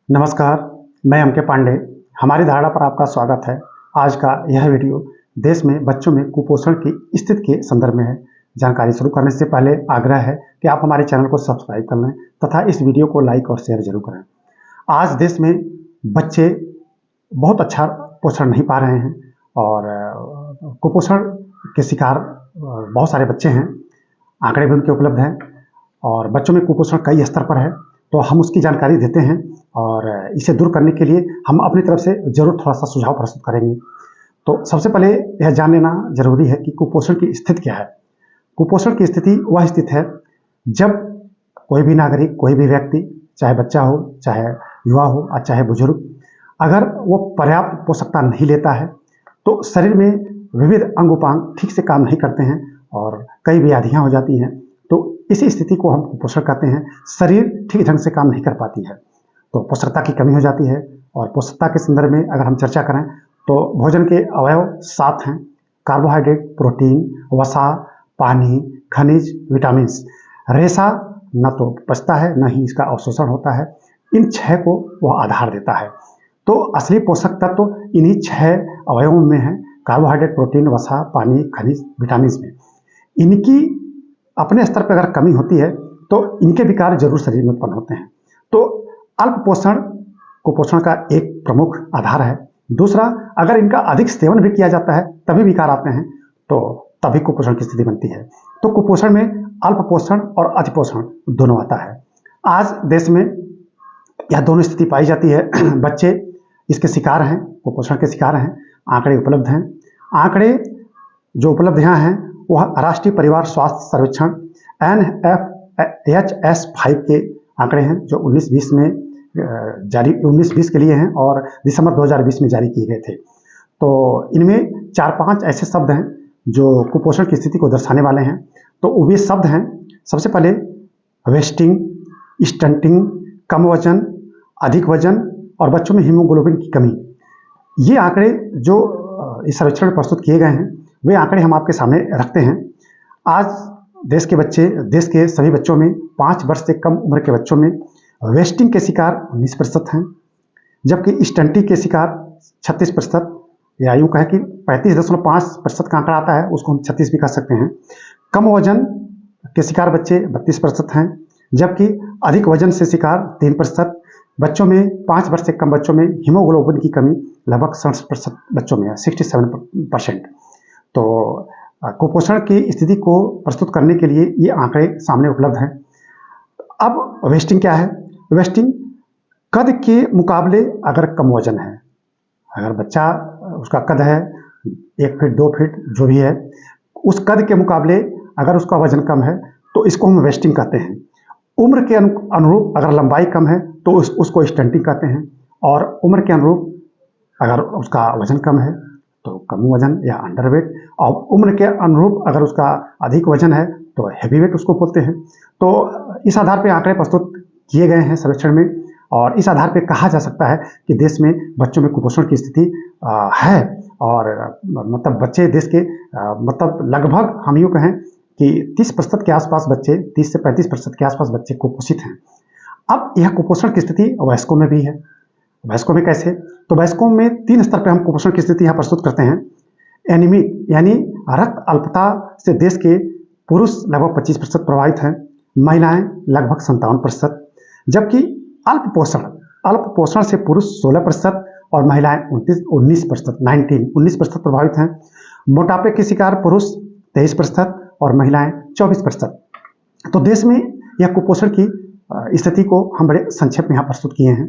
नमस्कार, मैं एम के पांडे। हमारी धारणा पर आपका स्वागत है। आज का यह वीडियो देश में बच्चों में कुपोषण की स्थिति के संदर्भ में है। जानकारी शुरू करने से पहले आग्रह है कि आप हमारे चैनल को सब्सक्राइब कर लें तथा इस वीडियो को लाइक और शेयर जरूर करें। आज देश में बच्चे बहुत अच्छा पोषण नहीं पा रहे हैं और कुपोषण के शिकार बहुत सारे बच्चे हैं। आंकड़े भी उनके उपलब्ध हैं और बच्चों में कुपोषण कई स्तर पर है, तो हम उसकी जानकारी देते हैं और इसे दूर करने के लिए हम अपनी तरफ से जरूर थोड़ा सा सुझाव प्रस्तुत करेंगे। तो सबसे पहले यह जान लेना जरूरी है कि कुपोषण की स्थिति क्या है। कुपोषण की स्थिति वह स्थिति है जब कोई भी नागरिक, कोई भी व्यक्ति, चाहे बच्चा हो, चाहे युवा हो और चाहे बुजुर्ग, अगर वो पर्याप्त पोषकता नहीं लेता है तो शरीर में विविध अंग उपांग ठीक से काम नहीं करते हैं और कई व्याधियां हो जाती हैं। तो इसी स्थिति को हम कुपोषण कहते हैं। शरीर ठीक ढंग से काम नहीं कर पाती है तो पोषकता की कमी हो जाती है। और पोषकता के संदर्भ में अगर हम चर्चा करें तो भोजन के अवयव 7 हैं: कार्बोहाइड्रेट, प्रोटीन, वसा, पानी, खनिज, विटामिन। रेशा न तो पचता है न ही इसका अवशोषण होता है। इन 6 को वह आधार देता है। तो असली पोषक तत्व तो इन्हीं 6 अवयवों में है: कार्बोहाइड्रेट, प्रोटीन, वसा, पानी, खनिज, विटामिन में। इनकी अपने स्तर पर अगर कमी होती है तो इनके विकार जरूर शरीर में उत्पन्न होते हैं। तो अल्प पोषण कुपोषण का एक प्रमुख आधार है। दूसरा, अगर इनका अधिक सेवन भी किया जाता है तभी विकार आते हैं, तो तभी कुपोषण की स्थिति बनती है। तो कुपोषण में अल्प पोषण और अतिपोषण दोनों आता है। आज देश में यह दोनों स्थिति पाई जाती है। बच्चे इसके शिकार हैं, कुपोषण के शिकार हैं। आंकड़े उपलब्ध हैं। आंकड़े जो उपलब्ध यहाँ हैं वह राष्ट्रीय परिवार स्वास्थ्य सर्वेक्षण NFHS 5 के आंकड़े हैं जो 19-20 में जारी 19-20 के लिए हैं और दिसंबर 2020 में जारी किए गए थे। तो इनमें 4-5 ऐसे शब्द हैं जो कुपोषण की स्थिति को दर्शाने वाले हैं। तो वे शब्द हैं, सबसे पहले वेस्टिंग, स्टंटिंग, कम वजन, अधिक वजन और बच्चों में हीमोग्लोबिन की कमी। ये आंकड़े जो इस सर्वेक्षण में प्रस्तुत किए गए हैं वे आंकड़े हम आपके सामने रखते हैं। आज देश के सभी बच्चों में 5 वर्ष से कम उम्र के बच्चों में वेस्टिंग के शिकार 19% हैं, जबकि स्टंटिंग के शिकार 36%, या यूँ कहें कि 35.5% का आंकड़ा आता है, उसको हम 36 भी कह सकते हैं। कम वजन के शिकार बच्चे 32% हैं, जबकि अधिक वजन से शिकार 3%। बच्चों में 5 वर्ष से कम बच्चों में हीमोग्लोबिन की कमी लगभग 60% बच्चों में है, 67%। तो कुपोषण की स्थिति को प्रस्तुत करने के लिए ये आंकड़े सामने उपलब्ध हैं। अब वेस्टिंग क्या है? वेस्टिंग कद के मुकाबले अगर कम वजन है, अगर बच्चा उसका कद है 1 फीट 2 फीट जो भी है, उस कद के मुकाबले अगर उसका वजन कम है तो इसको हम वेस्टिंग कहते हैं। उम्र के अनुरूप अगर लंबाई कम है तो उसको स्टंटिंग कहते हैं। और उम्र के अनुरूप अगर उसका वजन कम है तो कम वजन या अंडरवेट, और उम्र के अनुरूप अगर उसका अधिक वजन है तो हैवीवेट उसको बोलते हैं। तो इस आधार पर आंकड़े प्रस्तुत किए गए हैं सर्वेक्षण में और इस आधार पर कहा जा सकता है कि देश में बच्चों में कुपोषण की स्थिति है। और मतलब बच्चे देश के मतलब लगभग हम यूँ कहें कि 30% के आसपास बच्चे, 30 से 35% के आसपास बच्चे कुपोषित हैं। अब यह कुपोषण की स्थिति वयस्कों में भी है। वयस्कों में कैसे? तो वयस्कों में 3 स्तर पर हम कुपोषण की स्थिति यहाँ प्रस्तुत करते हैं। एनीमिक यानी रक्त अल्पता से देश के पुरुष लगभग 25% प्रभावित हैं, महिलाएं लगभग 57%, जबकि अल्प पोषण से पुरुष 16% और महिलाएं 19% प्रभावित हैं। मोटापे के शिकार पुरुष 23% और महिलाएं 24%। तो देश में यह कुपोषण की स्थिति को हम बड़े संक्षेप में यहाँ प्रस्तुत किए हैं।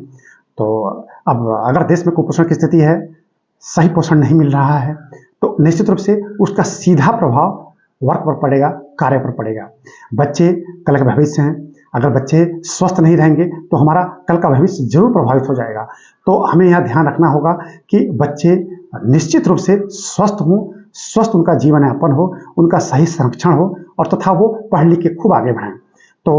तो अब अगर देश में कुपोषण की स्थिति है, सही पोषण नहीं मिल रहा है, तो निश्चित रूप से उसका सीधा प्रभाव वर्क पर पड़ेगा, कार्य पर पड़ेगा। बच्चे कल का भविष्य हैं। अगर बच्चे स्वस्थ नहीं रहेंगे तो हमारा कल का भविष्य जरूर प्रभावित हो जाएगा। तो हमें यह ध्यान रखना होगा कि बच्चे निश्चित रूप से स्वस्थ हों, स्वस्थ उनका जीवन यापन हो, उनका सही संरक्षण हो और तथा वो पढ़ लिख के खूब आगे बढ़ें। तो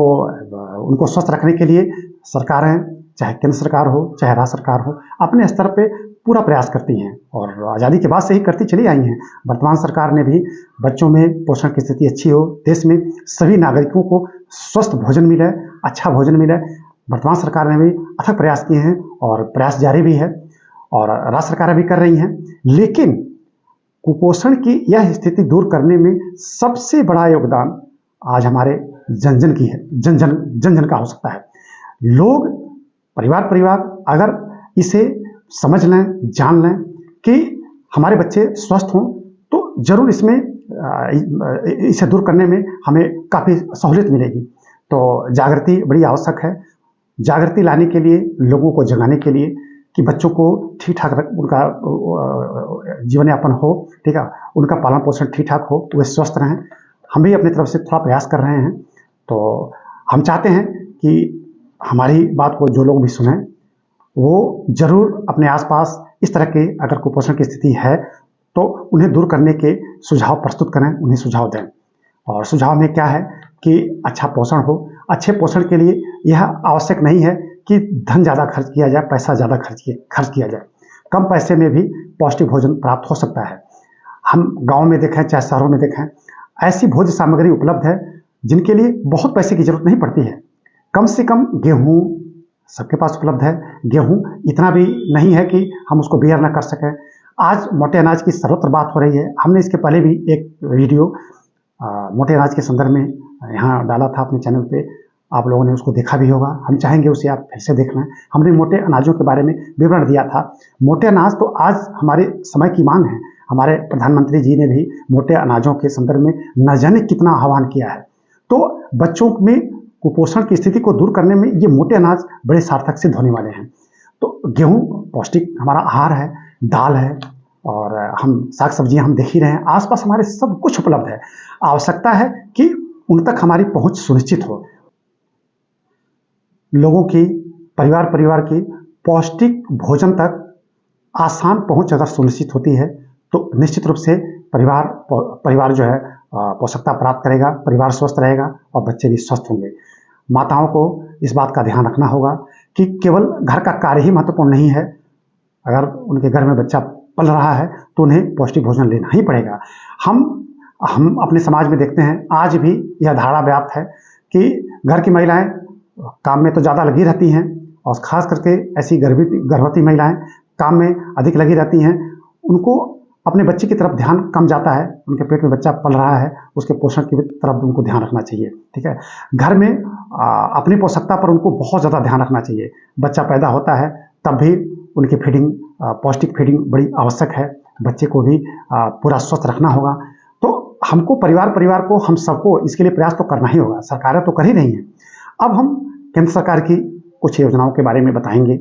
उनको स्वस्थ रखने के लिए सरकारें, चाहे केंद्र सरकार हो चाहे राज्य सरकार हो, अपने स्तर पे पूरा प्रयास करती हैं और आज़ादी के बाद से ही करती चली आई हैं। वर्तमान सरकार ने भी बच्चों में पोषण की स्थिति अच्छी हो, देश में सभी नागरिकों को स्वस्थ भोजन मिले, अच्छा भोजन मिले, वर्तमान सरकार ने भी अथक प्रयास किए हैं और प्रयास जारी भी है और राज्य सरकारें भी कर रही हैं। लेकिन कुपोषण की यह स्थिति दूर करने में सबसे बड़ा योगदान आज हमारे जन जन की है, जन जन का हो सकता है। लोग परिवार अगर इसे समझ लें, जान लें कि हमारे बच्चे स्वस्थ हों, तो जरूर इसमें इसे दूर करने में हमें काफ़ी सहूलियत मिलेगी। तो जागृति बड़ी आवश्यक है। जागृति लाने के लिए, लोगों को जगाने के लिए कि बच्चों को ठीक ठाक उनका जीवन यापन हो, ठीक है, उनका पालन पोषण ठीक ठाक हो, वे स्वस्थ रहें। हम भी अपनी तरफ से थोड़ा प्रयास कर रहे हैं। तो हम चाहते हैं कि हमारी बात को जो लोग भी सुने, वो जरूर अपने आसपास इस तरह के अगर कुपोषण की स्थिति है तो उन्हें दूर करने के सुझाव प्रस्तुत करें, उन्हें सुझाव दें। और सुझाव में क्या है कि अच्छा पोषण हो। अच्छे पोषण के लिए यह आवश्यक नहीं है कि धन ज़्यादा खर्च किया जाए, पैसा ज़्यादा खर्च किया जाए। कम पैसे में भी पौष्टिक भोजन प्राप्त हो सकता है। हम गांव में देखें चाहे शहरों में देखें, ऐसी भोज्य सामग्री उपलब्ध है जिनके लिए बहुत पैसे की जरूरत नहीं पड़ती है। कम से कम गेहूँ सबके पास उपलब्ध है। गेहूँ इतना भी नहीं है कि हम उसको बेयर न कर सकें। आज मोटे अनाज की सर्वत्र बात हो रही है। हमने इसके पहले भी एक वीडियो मोटे अनाज के संदर्भ में यहाँ डाला था अपने चैनल पे, आप लोगों ने उसको देखा भी होगा। हम चाहेंगे उसे आप फिर से देख लें। हमने मोटे अनाजों के बारे में विवरण दिया था। मोटे अनाज तो आज हमारे समय की मांग है। हमारे प्रधानमंत्री जी ने भी मोटे अनाजों के संदर्भ में न जाने कितना आह्वान किया है। तो बच्चों में कुपोषण की स्थिति को दूर करने में ये मोटे अनाज बड़े सार्थक सिद्ध होने वाले हैं। तो गेहूँ पौष्टिक हमारा आहार है, दाल है, और हम साग सब्जियां हम देख ही रहे हैं, आसपास हमारे सब कुछ उपलब्ध है। आवश्यकता है कि उन तक हमारी पहुंच सुनिश्चित हो। लोगों की, परिवार की पौष्टिक भोजन तक आसान पहुंच अगर सुनिश्चित होती है तो निश्चित रूप से परिवार जो है पोषकता प्राप्त करेगा, परिवार स्वस्थ रहेगा और बच्चे भी स्वस्थ होंगे। माताओं को इस बात का ध्यान रखना होगा कि केवल घर का कार्य ही महत्वपूर्ण नहीं है। अगर उनके घर में बच्चा पल रहा है तो उन्हें पौष्टिक भोजन लेना ही पड़ेगा। हम अपने समाज में देखते हैं, आज भी यह धारणा व्याप्त है कि घर की महिलाएं काम में तो ज़्यादा लगी रहती हैं, और ख़ास करके ऐसी गर्भवती महिलाएं काम में अधिक लगी रहती हैं। उनको अपने बच्चे की तरफ ध्यान कम जाता है। उनके पेट में बच्चा पल रहा है, उसके पोषण की तरफ उनको ध्यान रखना चाहिए, ठीक है। घर में अपनी पोषकता पर उनको बहुत ज़्यादा ध्यान रखना चाहिए। बच्चा पैदा होता है तब भी उनकी फीडिंग, पौष्टिक फीडिंग बड़ी आवश्यक है। बच्चे को भी पूरा स्वस्थ रखना होगा। तो हमको परिवार को, हम सबको इसके लिए प्रयास तो करना ही होगा। सरकारें तो कर ही रही हैं। अब हम केंद्र सरकार की कुछ योजनाओं के बारे में बताएंगे,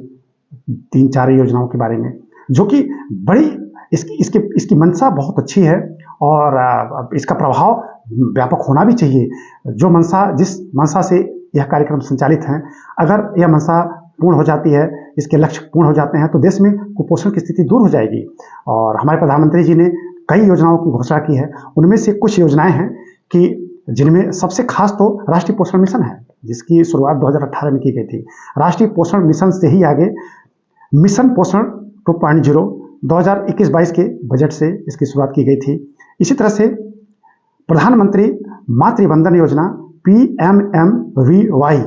3-4 योजनाओं के बारे में, जो कि बड़ी इसकी मंशा बहुत अच्छी है और इसका प्रभाव व्यापक होना भी चाहिए। जिस मंशा से यह कार्यक्रम संचालित हैं, अगर यह मंशा पूर्ण हो जाती है, इसके लक्ष्य पूर्ण हो जाते हैं, तो देश में कुपोषण की स्थिति दूर हो जाएगी। और हमारे प्रधानमंत्री जी ने कई योजनाओं की घोषणा की है। उनमें से कुछ योजनाएं हैं कि जिनमें सबसे खास तो राष्ट्रीय पोषण मिशन है, जिसकी शुरुआत 2018 में की गई थी। राष्ट्रीय पोषण मिशन से ही आगे मिशन पोषण 2.0 2021-22 के बजट से इसकी शुरुआत की गई थी। इसी तरह से प्रधानमंत्री मातृ वंदन योजना PMMVY,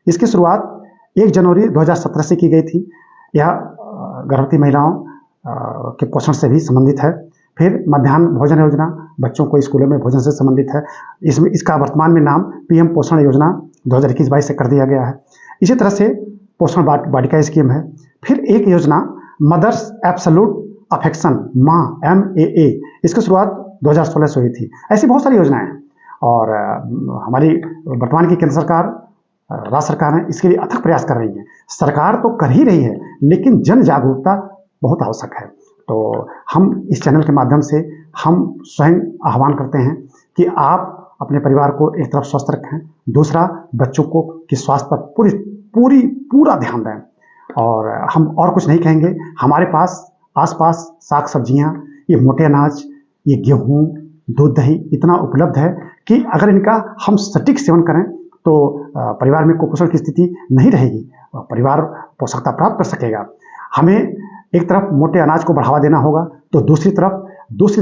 इसकी शुरुआत 1 जनवरी 2017 से की गई थी। यह गर्भवती महिलाओं के पोषण से भी संबंधित है। फिर मध्याह्न भोजन योजना बच्चों को स्कूलों में भोजन से संबंधित है। इसका वर्तमान में नाम PM पोषण योजना 2021-22 से कर दिया गया है। इसी तरह से पोषण वाटिका स्कीम है। फिर एक योजना मदर्स एब्सोल्यूट अफेक्शन, माँ MAA, इसकी शुरुआत 2016 से हुई थी। ऐसी बहुत सारी योजनाएं हैं और हमारी वर्तमान की केंद्र सरकार, राज्य सरकार है, इसके लिए अथक प्रयास कर रही है। सरकार तो कर ही रही है, लेकिन जन जागरूकता बहुत आवश्यक है। तो हम इस चैनल के माध्यम से हम स्वयं आह्वान करते हैं कि आप अपने परिवार को एक तरफ स्वस्थ रखें, दूसरा बच्चों को कि स्वास्थ्य पर पूरा ध्यान दें। और हम और कुछ नहीं कहेंगे। हमारे पास आसपास साग सब्जियां, ये मोटे अनाज, ये गेहूँ, दूध, दही इतना उपलब्ध है कि अगर इनका हम सटीक सेवन करें तो परिवार में कुपोषण की स्थिति नहीं रहेगी, परिवार पोषकता प्राप्त कर सकेगा। हमें एक तरफ मोटे अनाज को बढ़ावा देना होगा, तो दूसरी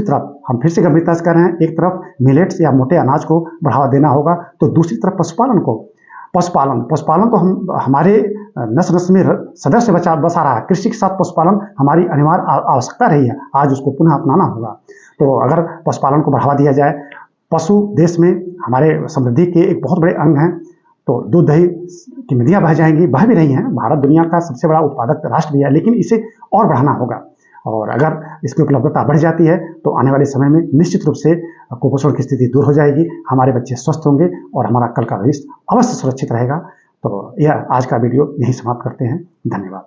तरफ हम फिर से गंभीरता से कर रहे हैं, एक तरफ मिलेट्स या मोटे अनाज को बढ़ावा देना होगा, तो दूसरी तरफ पशुपालन को। पशुपालन पशुपालन तो हम हमारे नस नस में सदैव से बसा रहा है। कृषि के साथ पशुपालन हमारी अनिवार्य आवश्यकता रही है, आज उसको पुनः अपनाना होगा। तो अगर पशुपालन को बढ़ावा दिया जाए, पशु देश में हमारे समृद्धि के एक बहुत बड़े अंग हैं, तो दूध दही की नदियाँ बह जाएंगी, बह भी रही हैं। भारत दुनिया का सबसे बड़ा उत्पादक राष्ट्र भी है, लेकिन इसे और बढ़ाना होगा। और अगर इसकी उपलब्धता बढ़ जाती है तो आने वाले समय में निश्चित रूप से कुपोषण की स्थिति दूर हो जाएगी, हमारे बच्चे स्वस्थ होंगे और हमारा कल का भविष्य अवश्य सुरक्षित रहेगा। तो यह आज का वीडियो यहीं समाप्त करते हैं। धन्यवाद।